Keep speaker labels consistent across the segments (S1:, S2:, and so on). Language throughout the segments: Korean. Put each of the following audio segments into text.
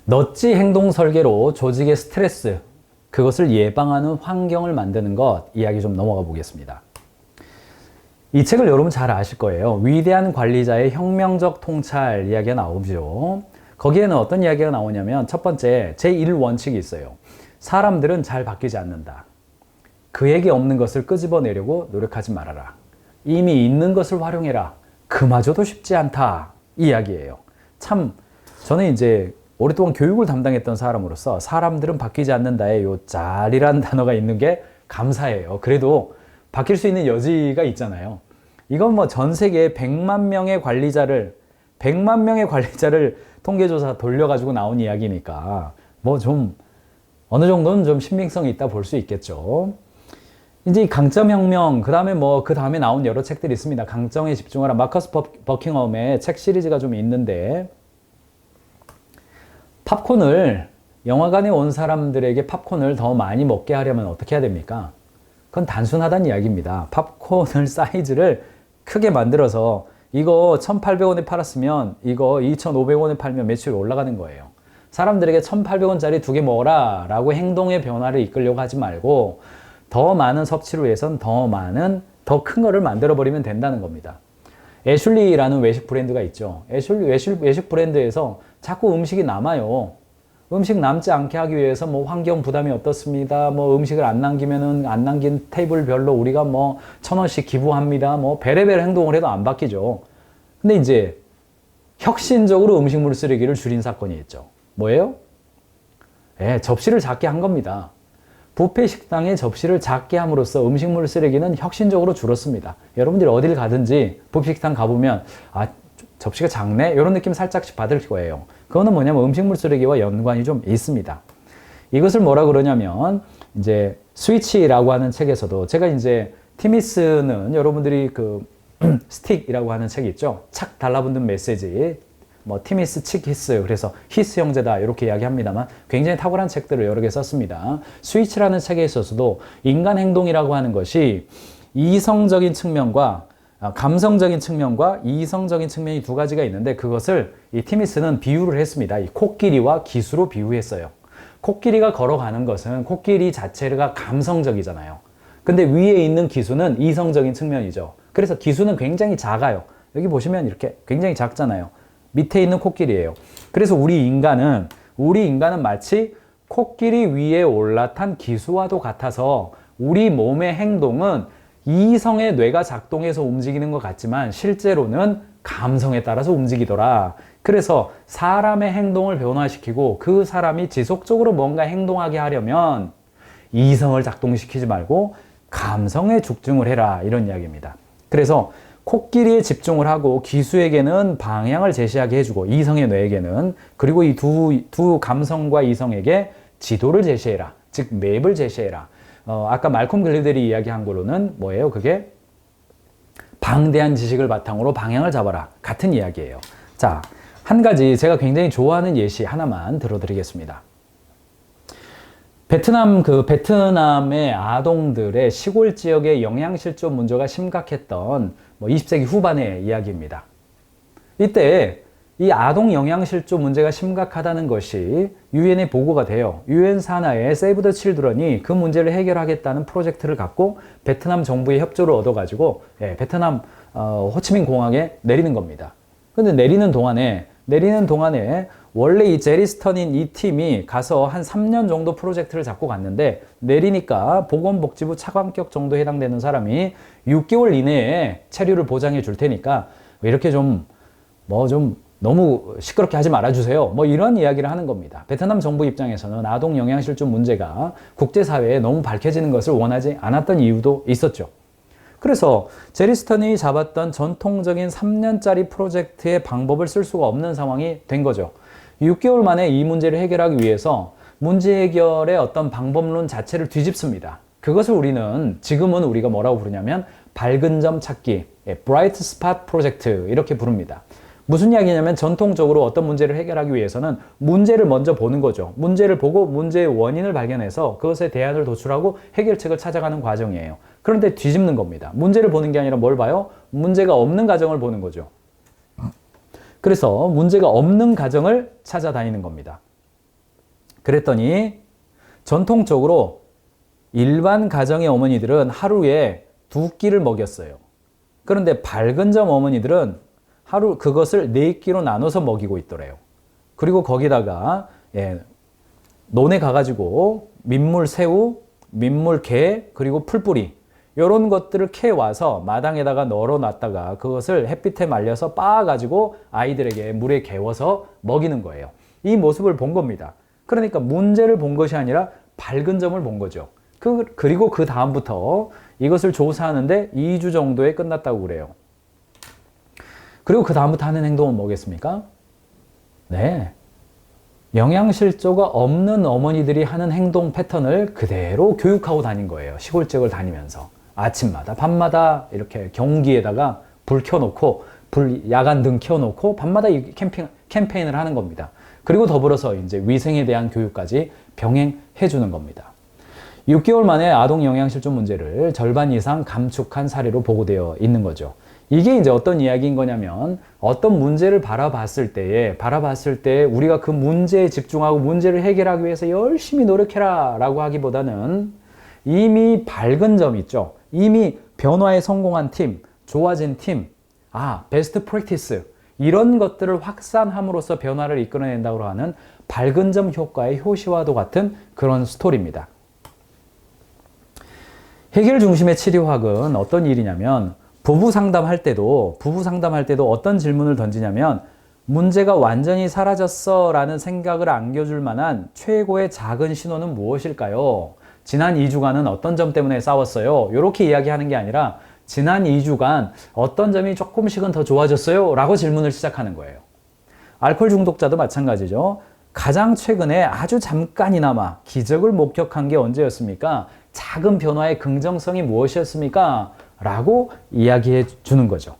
S1: 넛지 행동 설계로 조직의 스트레스, 그것을 예방하는 환경을 만드는 것, 이야기 좀 넘어가 보겠습니다. 이 책을 여러분 잘 아실 거예요. 위대한 관리자의 혁명적 통찰 이야기가 나오죠. 거기에는 어떤 이야기가 나오냐면 첫 번째, 제1원칙이 있어요. 사람들은 잘 바뀌지 않는다. 그에게 없는 것을 끄집어내려고 노력하지 말아라. 이미 있는 것을 활용해라. 그마저도 쉽지 않다. 이 이야기예요. 참 저는 이제 오랫동안 교육을 담당했던 사람으로서 사람들은 바뀌지 않는다에 요 잘이라는 단어가 있는 게 감사해요. 그래도 바뀔 수 있는 여지가 있잖아요. 이건 뭐 전 세계 100만 명의 관리자를 통계조사 돌려가지고 나온 이야기니까 뭐 좀 어느 정도는 좀 신빙성이 있다 볼 수 있겠죠. 이제 이 강점혁명, 그 다음에 나온 여러 책들이 있습니다. 강점에 집중하라. 마커스 버킹엄의 책 시리즈가 좀 있는데, 영화관에 온 사람들에게 팝콘을 더 많이 먹게 하려면 어떻게 해야 됩니까? 그건 단순하다는 이야기입니다. 팝콘을 사이즈를 크게 만들어서 이거 1,800원에 팔았으면 이거 2,500원에 팔면 매출이 올라가는 거예요. 사람들에게 1,800원짜리 2개 먹어라 라고 행동의 변화를 이끌려고 하지 말고 더 많은 섭취를 위해선 더 큰 거를 만들어버리면 된다는 겁니다. 애슐리라는 외식 브랜드가 있죠. 외식 브랜드에서 자꾸 음식이 남아요. 음식 남지 않게 하기 위해서 뭐 환경 부담이 어떻습니다. 뭐 음식을 안 남긴 테이블별로 우리가 뭐 1,000원씩 기부합니다. 뭐 베레베레 행동을 해도 안 바뀌죠. 근데 이제 혁신적으로 음식물 쓰레기를 줄인 사건이 있죠. 뭐예요? 접시를 작게 한 겁니다. 뷔페 식당의 접시를 작게 함으로써 음식물 쓰레기는 혁신적으로 줄었습니다. 여러분들이 어딜 가든지 뷔페 식당 가보면 접시가 작네? 이런 느낌 살짝씩 받을 거예요. 그거는 뭐냐면 음식물 쓰레기와 연관이 좀 있습니다. 이것을 뭐라 그러냐면 이제 스위치라고 하는 책에서도 제가 이제 티미스는 여러분들이 그 스틱이라고 하는 책이 있죠. 착 달라붙는 메시지. 뭐 티미스 칙 히스, 그래서 히스 형제다 이렇게 이야기합니다만 굉장히 탁월한 책들을 여러 개 썼습니다. 스위치라는 책에 있어서도 인간 행동이라고 하는 것이 이성적인 측면과 감성적인 측면과 이성적인 측면이 두 가지가 있는데 그것을 이 티미스는 비유를 했습니다. 이 코끼리와 기수로 비유했어요. 코끼리가 걸어가는 것은 코끼리 자체가 감성적이잖아요. 근데 위에 있는 기수는 이성적인 측면이죠. 그래서 기수는 굉장히 작아요. 여기 보시면 이렇게 굉장히 작잖아요. 밑에 있는 코끼리예요. 그래서 우리 인간은 마치 코끼리 위에 올라탄 기수와도 같아서 우리 몸의 행동은 이성의 뇌가 작동해서 움직이는 것 같지만 실제로는 감성에 따라서 움직이더라. 그래서 사람의 행동을 변화시키고 그 사람이 지속적으로 뭔가 행동하게 하려면 이성을 작동시키지 말고 감성에 집중을 해라. 이런 이야기입니다. 그래서 코끼리에 집중을 하고 기수에게는 방향을 제시하게 해주고 이성의 뇌에게는, 그리고 이 두 감성과 이성에게 지도를 제시해라. 즉 맵을 제시해라. 아까 말콤 글래델이 이야기한 거로는 뭐예요? 그게 방대한 지식을 바탕으로 방향을 잡아라. 같은 이야기예요. 자, 한 가지 제가 굉장히 좋아하는 예시 하나만 들어드리겠습니다. 베트남의 아동들의 시골 지역의 영양실조 문제가 심각했던 20세기 후반의 이야기입니다. 이때 이 아동 영양실조 문제가 심각하다는 것이 유엔에 보고가 돼요. 유엔 산하의 세이브 더 칠드런이 그 문제를 해결하겠다는 프로젝트를 갖고 베트남 정부의 협조를 얻어가지고 베트남 호치민 공항에 내리는 겁니다. 근데 내리는 동안에 원래 이 제리스턴인 이 팀이 가서 한 3년 정도 프로젝트를 잡고 갔는데 내리니까 보건복지부 차관격 정도 해당되는 사람이 6개월 이내에 체류를 보장해 줄 테니까 이렇게 좀 너무 시끄럽게 하지 말아주세요. 이런 이야기를 하는 겁니다. 베트남 정부 입장에서는 아동 영양실조 문제가 국제사회에 너무 밝혀지는 것을 원하지 않았던 이유도 있었죠. 그래서 제리스턴이 잡았던 전통적인 3년짜리 프로젝트의 방법을 쓸 수가 없는 상황이 된 거죠. 6개월 만에 이 문제를 해결하기 위해서 문제 해결의 어떤 방법론 자체를 뒤집습니다. 그것을 지금은 우리가 뭐라고 부르냐면 밝은 점 찾기, Bright Spot 프로젝트 이렇게 부릅니다. 무슨 이야기냐면 전통적으로 어떤 문제를 해결하기 위해서는 문제를 먼저 보는 거죠. 문제를 보고 문제의 원인을 발견해서 그것에 대안을 도출하고 해결책을 찾아가는 과정이에요. 그런데 뒤집는 겁니다. 문제를 보는 게 아니라 뭘 봐요? 문제가 없는 가정을 보는 거죠. 그래서 문제가 없는 가정을 찾아다니는 겁니다. 그랬더니 전통적으로 일반 가정의 어머니들은 하루에 2끼를 먹였어요. 그런데 밝은 점 어머니들은 하루 그것을 4끼로 나눠서 먹이고 있더래요. 그리고 거기다가 논에 가가지고 민물 새우, 민물 게, 그리고 풀뿌리 이런 것들을 캐와서 마당에다가 널어놨다가 그것을 햇빛에 말려서 빻아가지고 아이들에게 물에 개워서 먹이는 거예요. 이 모습을 본 겁니다. 그러니까 문제를 본 것이 아니라 밝은 점을 본 거죠. 그리고 그 다음부터 이것을 조사하는데 2주 정도에 끝났다고 그래요. 그리고 그 다음부터 하는 행동은 뭐겠습니까? 네. 영양실조가 없는 어머니들이 하는 행동 패턴을 그대로 교육하고 다닌 거예요. 시골 지역을 다니면서. 아침마다, 밤마다 이렇게 경기에다가 불 켜놓고, 야간 등 켜놓고, 밤마다 이 캠페인을 하는 겁니다. 그리고 더불어서 이제 위생에 대한 교육까지 병행해 주는 겁니다. 6개월 만에 아동 영양실조 문제를 절반 이상 감축한 사례로 보고되어 있는 거죠. 이게 이제 어떤 이야기인 거냐면 어떤 문제를 바라봤을 때 우리가 그 문제에 집중하고 문제를 해결하기 위해서 열심히 노력해라 라고 하기보다는 이미 밝은 점 있죠. 이미 변화에 성공한 팀, 좋아진 팀, 베스트 프랙티스 이런 것들을 확산함으로써 변화를 이끌어낸다고 하는 밝은 점 효과의 효시와도 같은 그런 스토리입니다. 해결 중심의 치료학은 어떤 일이냐면 부부 상담할 때도 어떤 질문을 던지냐면 문제가 완전히 사라졌어 라는 생각을 안겨줄 만한 최고의 작은 신호는 무엇일까요? 지난 2주간은 어떤 점 때문에 싸웠어요? 이렇게 이야기하는 게 아니라 지난 2주간 어떤 점이 조금씩은 더 좋아졌어요? 라고 질문을 시작하는 거예요. 알코올 중독자도 마찬가지죠. 가장 최근에 아주 잠깐이나마 기적을 목격한 게 언제였습니까? 작은 변화의 긍정성이 무엇이었습니까? 라고 이야기해 주는 거죠.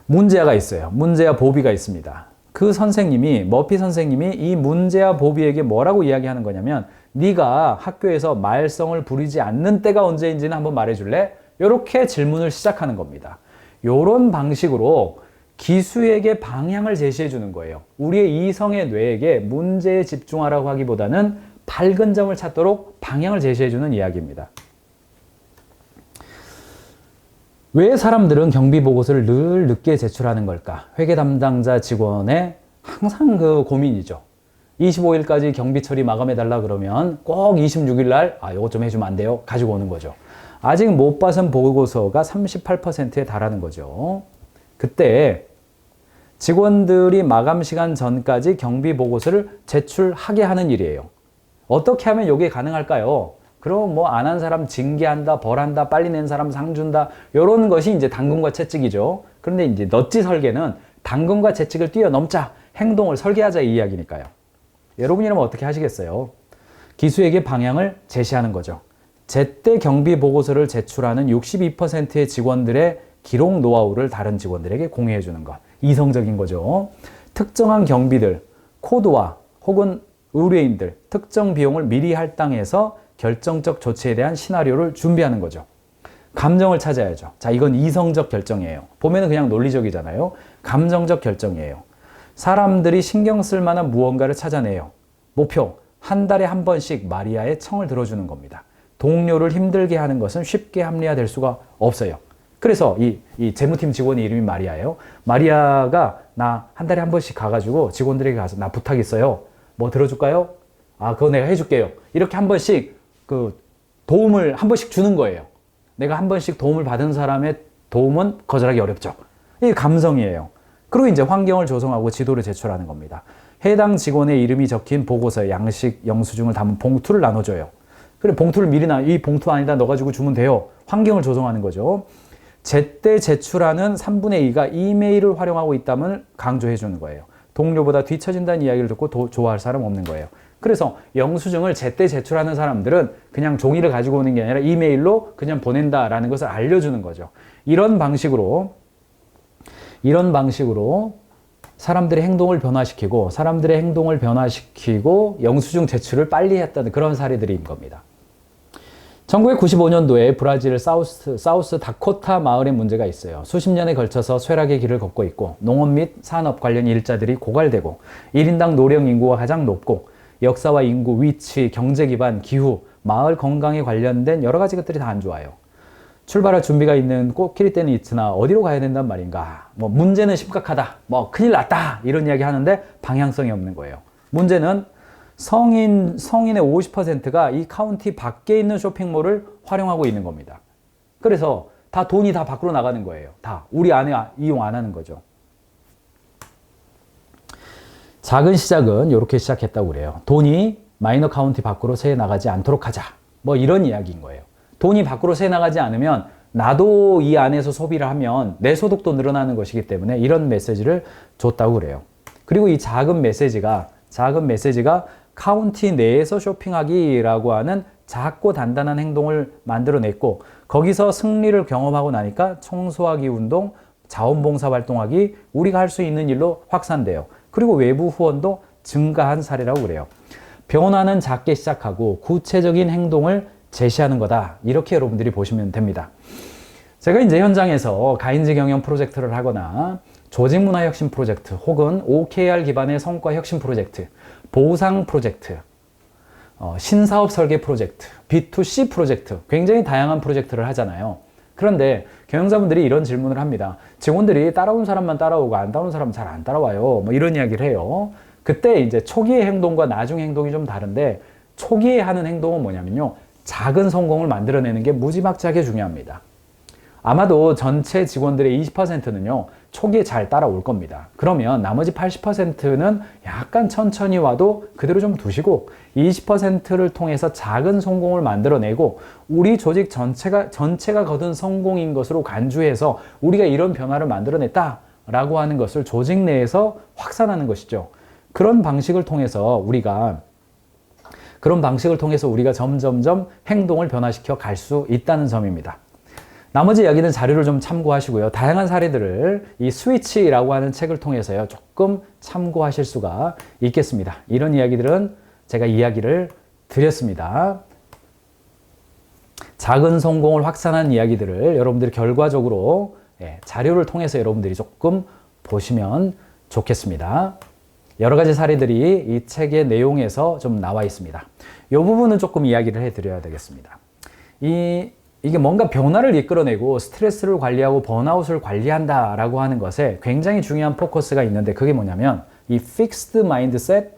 S1: 문제아가 있어요. 문제아 보비가 있습니다. 그 선생님이, 머피 선생님이 이 문제아 보비에게 뭐라고 이야기하는 거냐면 네가 학교에서 말썽을 부리지 않는 때가 언제인지는 한번 말해줄래? 이렇게 질문을 시작하는 겁니다. 이런 방식으로 기수에게 방향을 제시해 주는 거예요. 우리의 이성의 뇌에게 문제에 집중하라고 하기보다는 밝은 점을 찾도록 방향을 제시해 주는 이야기입니다. 왜 사람들은 경비 보고서를 늘 늦게 제출하는 걸까? 회계 담당자 직원의 항상 그 고민이죠. 25일까지 경비 처리 마감해달라 그러면 꼭 26일 날 이것 좀 해주면 안 돼요? 가지고 오는 거죠. 아직 못 받은 보고서가 38%에 달하는 거죠. 그때 직원들이 마감 시간 전까지 경비 보고서를 제출하게 하는 일이에요. 어떻게 하면 이게 가능할까요? 그럼 뭐 안 한 사람 징계한다, 벌한다, 빨리 낸 사람 상 준다 이런 것이 이제 당근과 채찍이죠. 그런데 이제 넛지 설계는 당근과 채찍을 뛰어넘자 행동을 설계하자 이 이야기니까요. 여러분이라면 어떻게 하시겠어요? 기수에게 방향을 제시하는 거죠. 제때 경비 보고서를 제출하는 62%의 직원들의 기록 노하우를 다른 직원들에게 공유해 주는 것. 이성적인 거죠. 특정한 경비들, 코드와 혹은 의뢰인들, 특정 비용을 미리 할당해서 결정적 조치에 대한 시나리오를 준비하는 거죠. 감정을 찾아야죠. 자, 이건 이성적 결정이에요. 보면은 그냥 논리적이잖아요. 감정적 결정이에요. 사람들이 신경 쓸 만한 무언가를 찾아내요. 목표, 한 달에 한 번씩 마리아의 청을 들어주는 겁니다. 동료를 힘들게 하는 것은 쉽게 합리화될 수가 없어요. 그래서 이 재무팀 직원의 이름이 마리아예요. 마리아가 나 한 달에 한 번씩 가가지고 직원들에게 가서 나 부탁 있어요. 뭐 들어줄까요? 그거 내가 해줄게요. 이렇게 한 번씩 그 도움을 한 번씩 주는 거예요. 내가 한 번씩 도움을 받은 사람의 도움은 거절하기 어렵죠. 이게 감성이에요. 그리고 이제 환경을 조성하고 지도를 제출하는 겁니다. 해당 직원의 이름이 적힌 보고서에 양식, 영수증을 담은 봉투를 나눠줘요. 그래, 봉투를 미리 이 봉투 안에다 넣어가지고 주면 돼요. 환경을 조성하는 거죠. 제때 제출하는 3분의 2가 이메일을 활용하고 있다면 강조해 주는 거예요. 동료보다 뒤처진다는 이야기를 듣고 좋아할 사람 없는 거예요. 그래서 영수증을 제때 제출하는 사람들은 그냥 종이를 가지고 오는 게 아니라 이메일로 그냥 보낸다라는 것을 알려주는 거죠. 이런 방식으로 사람들의 행동을 변화시키고 영수증 제출을 빨리 했다는 그런 사례들인 겁니다. 1995년도에 브라질 사우스 다코타 마을에 문제가 있어요. 수십 년에 걸쳐서 쇠락의 길을 걷고 있고 농업 및 산업 관련 일자들이 고갈되고 1인당 노령 인구가 가장 높고 역사와 인구, 위치, 경제 기반, 기후, 마을 건강에 관련된 여러 가지 것들이 다 안 좋아요. 출발할 준비가 있는 꽃길이 때는 있으나 어디로 가야 된단 말인가. 뭐 문제는 심각하다. 뭐 큰일 났다. 이런 이야기 하는데 방향성이 없는 거예요. 문제는 성인의 50%가 이 카운티 밖에 있는 쇼핑몰을 활용하고 있는 겁니다. 그래서 돈이 다 밖으로 나가는 거예요. 다. 우리 안에 이용 안 하는 거죠. 작은 시작은 이렇게 시작했다고 그래요. 돈이 마이너 카운티 밖으로 새 나가지 않도록 하자. 뭐 이런 이야기인 거예요. 돈이 밖으로 새 나가지 않으면 나도 이 안에서 소비를 하면 내 소득도 늘어나는 것이기 때문에 이런 메시지를 줬다고 그래요. 그리고 이 작은 메시지가 카운티 내에서 쇼핑하기라고 하는 작고 단단한 행동을 만들어냈고, 거기서 승리를 경험하고 나니까 청소하기 운동, 자원봉사 활동하기, 우리가 할 수 있는 일로 확산돼요. 그리고 외부 후원도 증가한 사례라고 그래요. 변화는 작게 시작하고 구체적인 행동을 제시하는 거다. 이렇게 여러분들이 보시면 됩니다. 제가 이제 현장에서 가인즈 경영 프로젝트를 하거나 조직문화 혁신 프로젝트 혹은 OKR 기반의 성과 혁신 프로젝트, 보상 프로젝트, 신사업 설계 프로젝트, B2C 프로젝트, 굉장히 다양한 프로젝트를 하잖아요. 그런데 경영자분들이 이런 질문을 합니다. 직원들이 따라온 사람만 따라오고 안 따라온 사람은 잘 안 따라와요. 뭐 이런 이야기를 해요. 그때 이제 초기의 행동과 나중 행동이 좀 다른데, 초기에 하는 행동은 뭐냐면요, 작은 성공을 만들어내는 게 무지막지하게 중요합니다. 아마도 전체 직원들의 20%는요, 초기에 잘 따라올 겁니다. 그러면 나머지 80%는 약간 천천히 와도 그대로 좀 두시고 20%를 통해서 작은 성공을 만들어내고 우리 조직 전체가 거둔 성공인 것으로 간주해서 우리가 이런 변화를 만들어냈다라고 하는 것을 조직 내에서 확산하는 것이죠. 그런 방식을 통해서 우리가 점점점 행동을 변화시켜 갈 수 있다는 점입니다. 나머지 이야기는 자료를 좀 참고하시고요. 다양한 사례들을 이 스위치라고 하는 책을 통해서요, 조금 참고하실 수가 있겠습니다. 이런 이야기들은 제가 이야기를 드렸습니다. 작은 성공을 확산한 이야기들을 여러분들이 결과적으로 자료를 통해서 여러분들이 조금 보시면 좋겠습니다. 여러 가지 사례들이 이 책의 내용에서 좀 나와 있습니다. 이 부분은 조금 이야기를 해드려야 되겠습니다. 이게 뭔가 변화를 이끌어내고 스트레스를 관리하고 번아웃을 관리한다라고 하는 것에 굉장히 중요한 포커스가 있는데, 그게 뭐냐면 이 Fixed Mindset,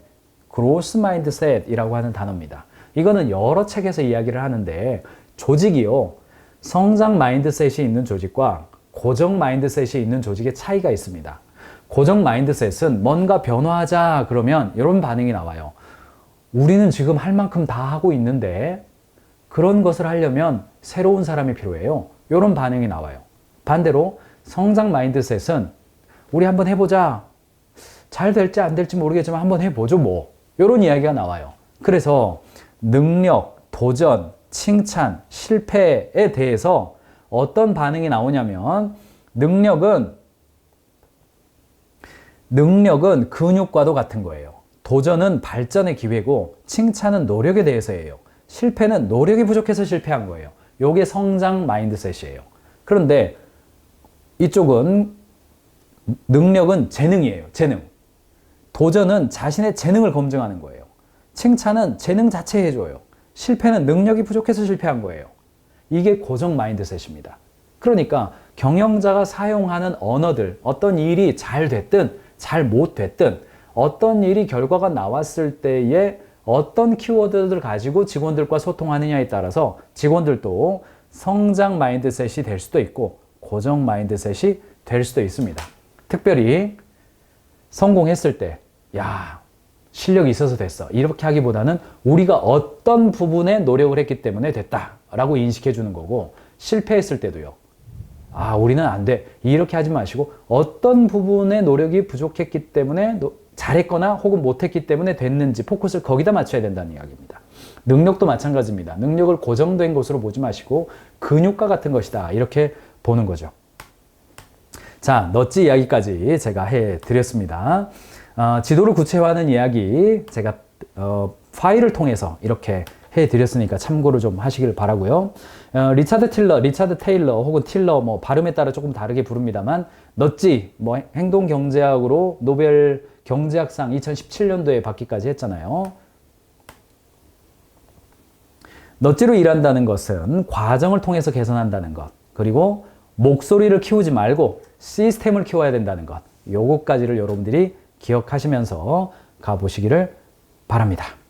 S1: Growth Mindset이라고 하는 단어입니다. 이거는 여러 책에서 이야기를 하는데, 조직이요, 성장 마인드셋이 있는 조직과 고정 마인드셋이 있는 조직의 차이가 있습니다. 고정 마인드셋은 뭔가 변화하자 그러면 이런 반응이 나와요. 우리는 지금 할 만큼 다 하고 있는데 그런 것을 하려면 새로운 사람이 필요해요. 이런 반응이 나와요. 반대로 성장 마인드셋은 우리 한번 해보자. 잘 될지 안 될지 모르겠지만 한번 해보죠 뭐. 이런 이야기가 나와요. 그래서 능력, 도전, 칭찬, 실패에 대해서 어떤 반응이 나오냐면, 능력은 근육과도 같은 거예요. 도전은 발전의 기회고 칭찬은 노력에 대해서예요. 실패는 노력이 부족해서 실패한 거예요. 요게 성장 마인드셋이에요. 그런데 이쪽은 능력은 재능이에요. 재능. 도전은 자신의 재능을 검증하는 거예요. 칭찬은 재능 자체 해줘요. 실패는 능력이 부족해서 실패한 거예요. 이게 고정 마인드셋입니다. 그러니까 경영자가 사용하는 언어들, 어떤 일이 잘 됐든 잘 못 됐든 어떤 일이 결과가 나왔을 때에 어떤 키워드를 가지고 직원들과 소통하느냐에 따라서 직원들도 성장 마인드셋이 될 수도 있고 고정 마인드셋이 될 수도 있습니다. 특별히 성공했을 때, 야, 실력이 있어서 됐어. 이렇게 하기보다는 우리가 어떤 부분에 노력을 했기 때문에 됐다라고 인식해 주는 거고, 실패했을 때도요. 아, 우리는 안 돼. 이렇게 하지 마시고 어떤 부분에 노력이 부족했기 때문에 잘했거나 혹은 못했기 때문에 됐는지 포커스를 거기다 맞춰야 된다는 이야기입니다. 능력도 마찬가지입니다. 능력을 고정된 것으로 보지 마시고 근육과 같은 것이다. 이렇게 보는 거죠. 자, 넛지 이야기까지 제가 해드렸습니다. 지도를 구체화하는 이야기 제가 파일을 통해서 이렇게 해드렸으니까 참고를 좀 하시길 바라고요. 리차드 테일러 혹은 틸러 뭐 발음에 따라 조금 다르게 부릅니다만, 넛지 뭐 행동 경제학으로 노벨 경제학상 2017년도에 받기까지 했잖아요. 넛지로 일한다는 것은 과정을 통해서 개선한다는 것, 그리고 목소리를 키우지 말고 시스템을 키워야 된다는 것, 요것까지를 여러분들이 기억하시면서 가보시기를 바랍니다.